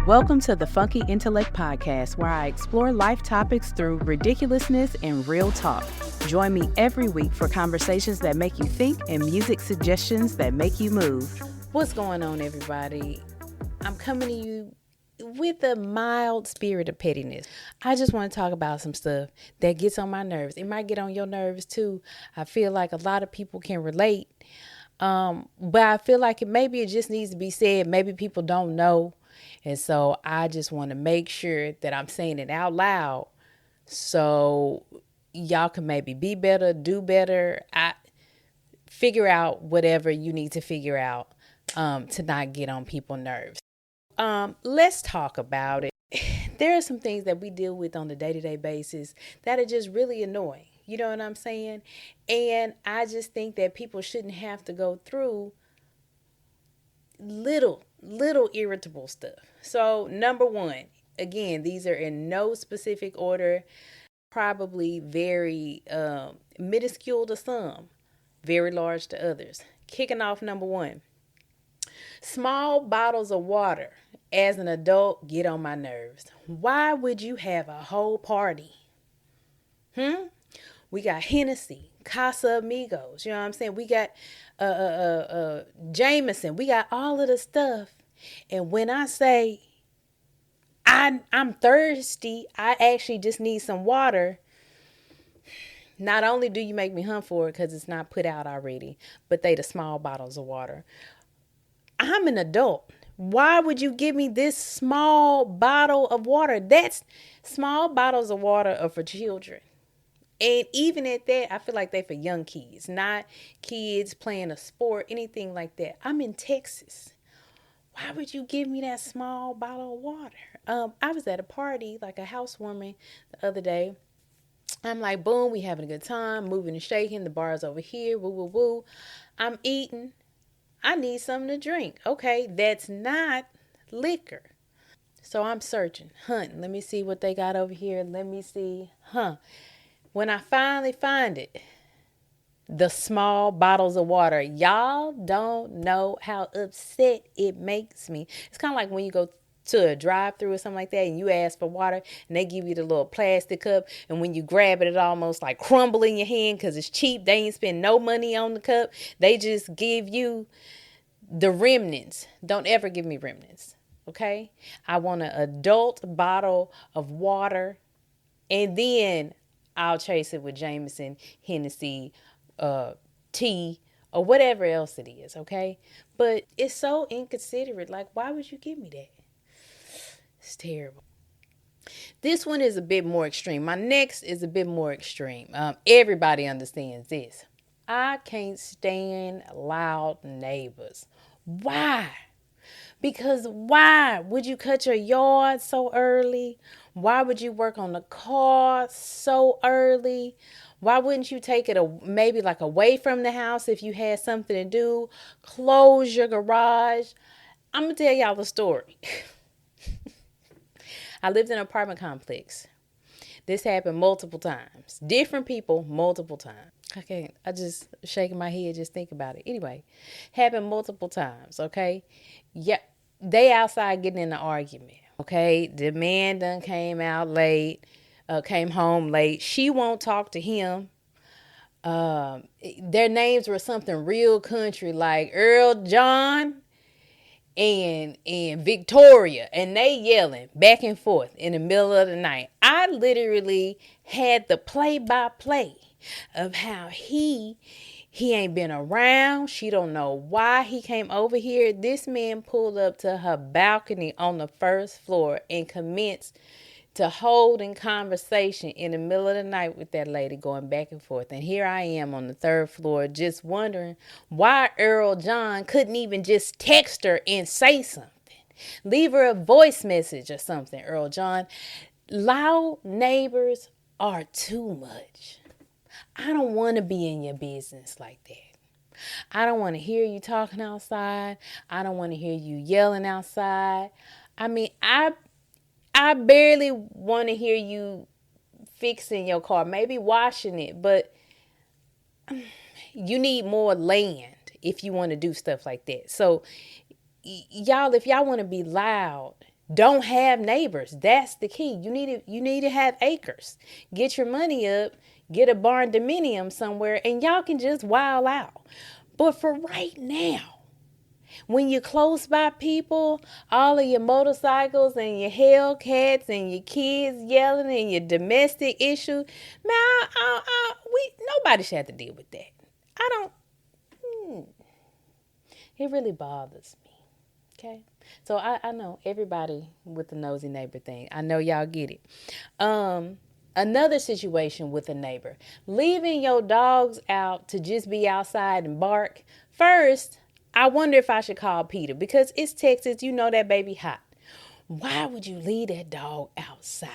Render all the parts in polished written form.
Welcome to the Funky Intellect Podcast, where I explore life topics through ridiculousness and real talk. Join me every week for conversations that make you think and music suggestions that make you move. What's going on, everybody? I'm coming to you with a mild spirit of pettiness. I just want to talk about some stuff that gets on my nerves. It might get on your nerves too. I feel like a lot of people can relate. But I feel like maybe it just needs to be said. Maybe people don't know. And so I just want to make sure that I'm saying it out loud so y'all can maybe be better, do better. Figure out whatever you need to figure out to not get on people's nerves. Let's talk about it. There are some things that we deal with on a day-to-day basis that are just really annoying. You know what I'm saying? And I just think that people shouldn't have to go through little irritable stuff. So number one, again, these are in no specific order, probably very minuscule to some, very large to others. Kicking off number one, small bottles of water as an adult get on my nerves. Why would you have a whole party? We got Hennessy, Casa Amigos, you know what I'm saying? We got Jameson. We got all of the stuff. And when I say I'm thirsty, I actually just need some water. Not only do you make me hunt for it because it's not put out already, but they the small bottles of water. I'm an adult. Why would you give me this small bottle of water? That's small bottles of water are for children. And even at that, I feel like they for young kids, not kids playing a sport, anything like that. I'm in Texas. Why would you give me that small bottle of water? I was at a party, like a housewarming the other day. I'm like, boom, we having a good time, moving and shaking. The bar's over here, woo, woo, woo. I'm eating. I need something to drink. Okay, that's not liquor. So I'm searching, hunting. Let me see what they got over here. Let me see. When I finally find it, the small bottles of water, y'all don't know how upset it makes me. It's kind of like when you go to a drive-thru or something like that and you ask for water and they give you the little plastic cup, and when you grab it, it almost like crumble in your hand because it's cheap. They ain't spend no money on the cup. They just give you the remnants. Don't ever give me remnants, okay? I want an adult bottle of water, and then I'll chase it with Jameson, Hennessy, tea, or whatever else it is, okay? But it's so inconsiderate. Like, why would you give me that? It's terrible. This one is a bit more extreme. My next is a bit more extreme. Everybody understands this. I can't stand loud neighbors. Why? Because why would you cut your yard so early? Why would you work on the car so early? Why wouldn't you take it maybe like away from the house if you had something to do? Close your garage. I'm going to tell y'all the story. I lived in an apartment complex. This happened multiple times. Different people, multiple times. I just shaking my head, just think about it. Anyway, happened multiple times, okay? Yeah, they outside getting in an argument, okay? The man done came home late. She won't talk to him. Their names were something real country, like Earl John and Victoria, and they yelling back and forth in the middle of the night. I literally had the play-by-play of how he ain't been around. She don't know why he came over here. This man pulled up to her balcony on the first floor and commenced to hold in conversation in the middle of the night with that lady, going back and forth. And here I am on the third floor just wondering why Earl John couldn't even just text her and say something. Leave her a voice message or something, Earl John. Loud neighbors are too much. I don't want to be in your business like that. I don't want to hear you talking outside. I don't want to hear you yelling outside. I mean, I barely want to hear you fixing your car, maybe washing it, but you need more land if you want to do stuff like that. So y'all, if y'all want to be loud, Don't have neighbors. That's the key. You need to have acres. Get your money up, get a barn dominium somewhere, and y'all can just wild out. But for right now, when you're close by people, all of your motorcycles and your Hellcats and your kids yelling and your domestic issue, man, nobody should have to deal with that. I don't. It really bothers me. Okay. So I know everybody with the nosy neighbor thing. I know y'all get it. Another situation with a neighbor. Leaving your dogs out to just be outside and bark. First, I wonder if I should call Peter because it's Texas. You know that baby hot. Why would you leave that dog outside?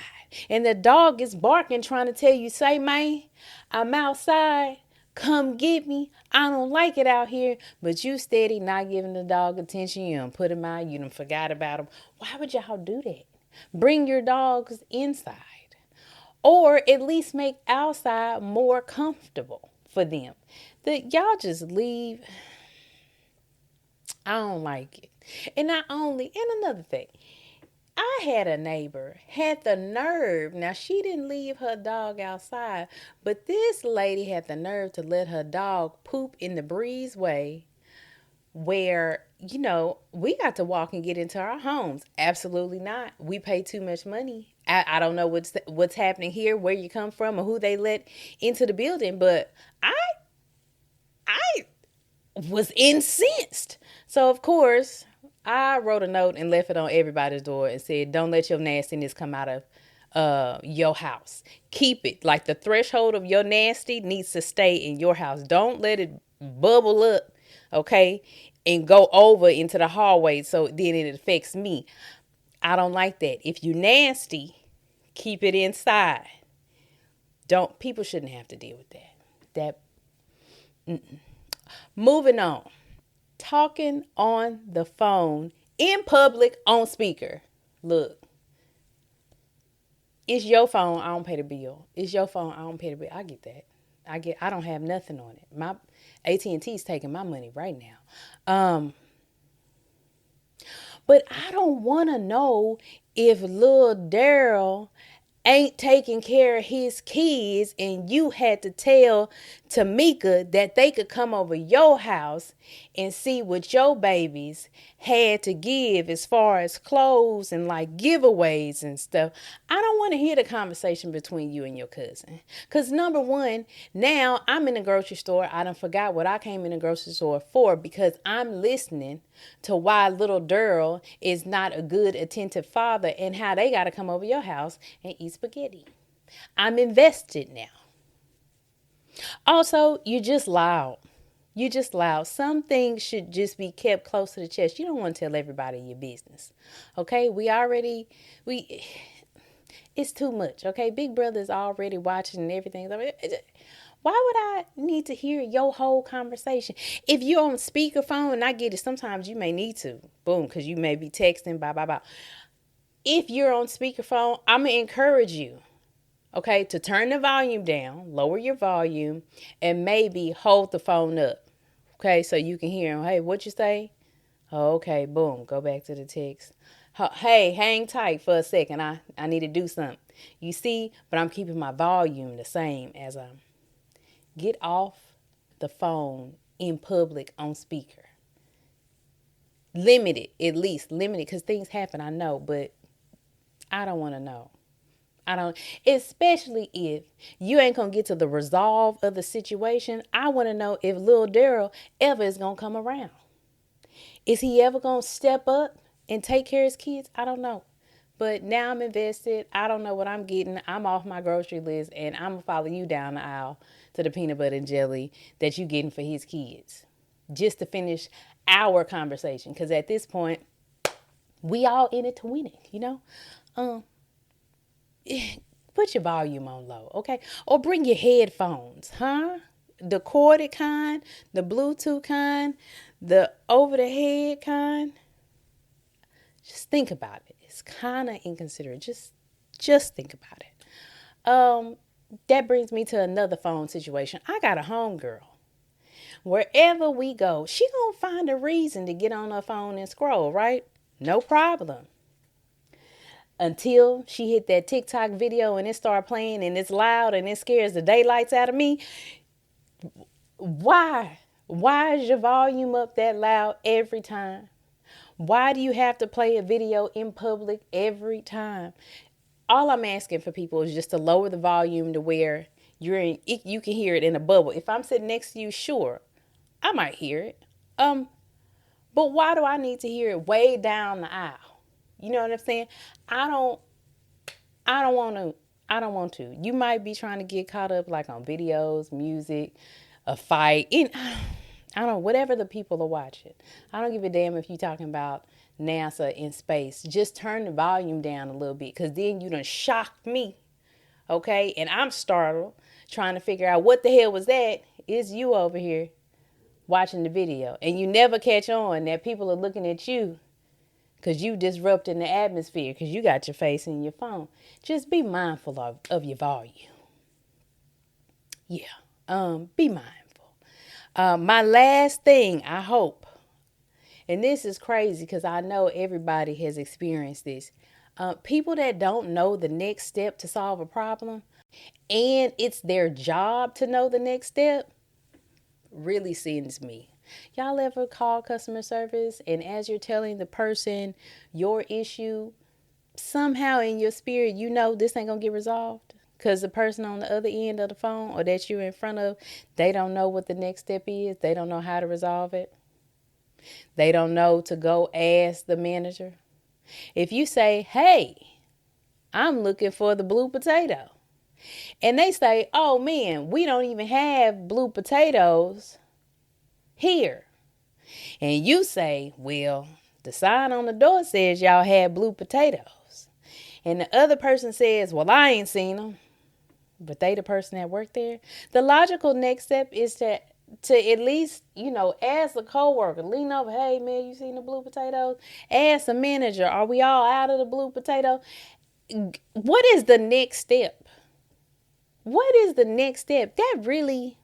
And the dog is barking, trying to tell you, say, man, I'm outside. Come get me. I don't like it out here. But you steady not giving the dog attention. You done put him out. You done forgot about him. Why would y'all do that? Bring your dogs inside. Or at least make outside more comfortable for them. That y'all just leave. I don't like it. And another thing. I had a neighbor, had the nerve. Now, she didn't leave her dog outside, but this lady had the nerve to let her dog poop in the breezeway where, we got to walk and get into our homes. Absolutely not. We pay too much money. I don't know what's happening here, where you come from, or who they let into the building, but I was incensed. So, of course, I wrote a note and left it on everybody's door and said, don't let your nastiness come out of your house. Keep it. Like the threshold of your nasty needs to stay in your house. Don't let it bubble up, okay, and go over into the hallway so then it affects me. I don't like that. If you nasty, keep it inside. People shouldn't have to deal with that. Moving on. Talking on the phone in public on speaker. Look, it's your phone. I don't pay the bill. It's your phone. I don't pay the bill. I get that. I don't have nothing on it. My AT&T's taking my money right now. But I don't want to know if little Daryl ain't taking care of his kids and you had to tell Tamika that they could come over your house and see what your babies had to give as far as clothes and like giveaways and stuff. I don't want to hear the conversation between you and your cousin. Because number one, now I'm in the grocery store. I done forgot what I came in the grocery store for because I'm listening to why little Daryl is not a good attentive father and how they got to come over your house and eat spaghetti. I'm invested now. Also, you're just loud. You're just loud. Some things should just be kept close to the chest. You don't want to tell everybody your business. Okay? It's too much. Okay? Big Brother's already watching and everything. Why would I need to hear your whole conversation? If you're on speakerphone, and I get it, sometimes you may need to. Boom, because you may be texting, blah, blah, blah. If you're on speakerphone, I'm going to encourage you, okay, to turn the volume down, lower your volume, and maybe hold the phone up. Okay, so you can hear him. Hey, what you say? Oh, okay, boom, go back to the text. Hey, hang tight for a second. I need to do something. You see, but I'm keeping my volume the same as I'm. Get off the phone in public on speaker. Limit it, at least. Limit it, because things happen, I know, but I don't want to know. Especially if you ain't gonna get to the resolve of the situation. I want to know if Lil Daryl ever is gonna come around. Is he ever gonna step up and take care of his kids? I don't know. But now I'm invested. I don't know what I'm getting. I'm off my grocery list and I'm gonna follow you down the aisle to the peanut butter and jelly that you getting for his kids. Just to finish our conversation. Because at this point, we all in it to win it, Put your volume on low, okay? Or bring your headphones, huh? The corded kind, the Bluetooth kind, the over-the-head kind. Just think about it. It's kind of inconsiderate. Just think about it. That brings me to another phone situation. I got a homegirl. Wherever we go, she gonna find a reason to get on her phone and scroll, right? No problem. until she hit that TikTok video and it started playing and it's loud and it scares the daylights out of me. Why? Why is your volume up that loud every time? Why do you have to play a video in public every time? All I'm asking for people is just to lower the volume to where you can hear it in a bubble. If I'm sitting next to you, sure, I might hear it. But why do I need to hear it way down the aisle? You know what I'm saying? I don't want to. You might be trying to get caught up like on videos, music, a fight, I don't know, whatever the people are watching. I don't give a damn if you're talking about NASA in space. Just turn the volume down a little bit, because then you done shocked me. Okay? And I'm startled, trying to figure out what the hell was that. It's you over here watching the video. And you never catch on that people are looking at you because you disrupting the atmosphere because you got your face in your phone. Just be mindful of your volume. Yeah. Be mindful. My last thing, I hope, and this is crazy because I know everybody has experienced this. People that don't know the next step to solve a problem, and it's their job to know the next step, really sends me. Y'all ever call customer service and as you're telling the person your issue, somehow in your spirit, you know this ain't gonna get resolved because the person on the other end of the phone or that you're in front of, they don't know what the next step is. They don't know how to resolve it. They don't know to go ask the manager. If you say, hey, I'm looking for the blue potato, and they say, oh man, we don't even have blue potatoes here. And you say, well, the sign on the door says y'all had blue potatoes. And the other person says, well, I ain't seen them. But they the person that worked there. The logical next step is to at least, ask a coworker, lean over, hey man, you seen the blue potatoes? Ask the manager, are we all out of the blue potato? What is the next step? What is the next step? That really,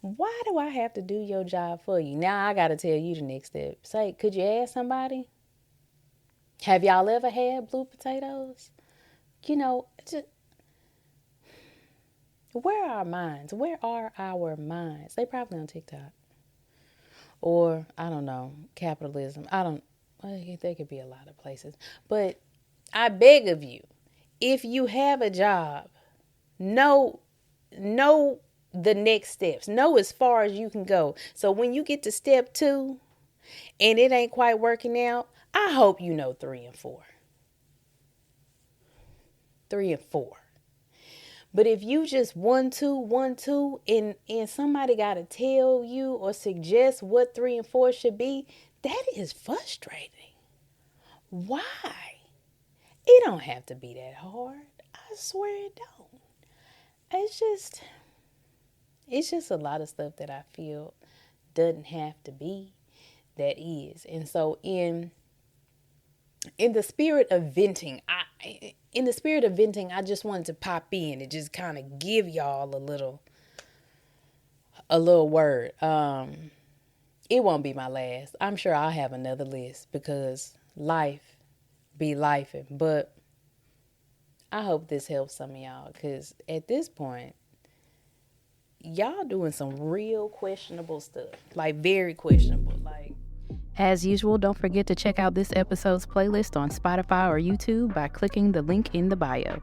why do I have to do your job for you? Now I got to tell you the next step. Say, could you ask somebody? Have y'all ever had blue potatoes? Where are our minds? Where are our minds? They probably on TikTok. Or, I don't know, capitalism. They could be a lot of places. But I beg of you, if you have a job, know the next steps. Know as far as you can go. So when you get to step 2 and it ain't quite working out, I hope you know 3 and 4. 3 and 4. But if you just 1, 2, and somebody got to tell you or suggest what 3 and 4 should be, that is frustrating. Why? It don't have to be that hard. I swear it don't. It's just a lot of stuff that I feel doesn't have to be that is. And so in the spirit of venting, I just wanted to pop in and just kind of give y'all a little word. It won't be my last. I'm sure I'll have another list because life be lifing. But I hope this helps some of y'all, because at this point, y'all doing some real questionable stuff, like very questionable. Like, as usual, don't forget to check out this episode's playlist on Spotify or YouTube by clicking the link in the bio.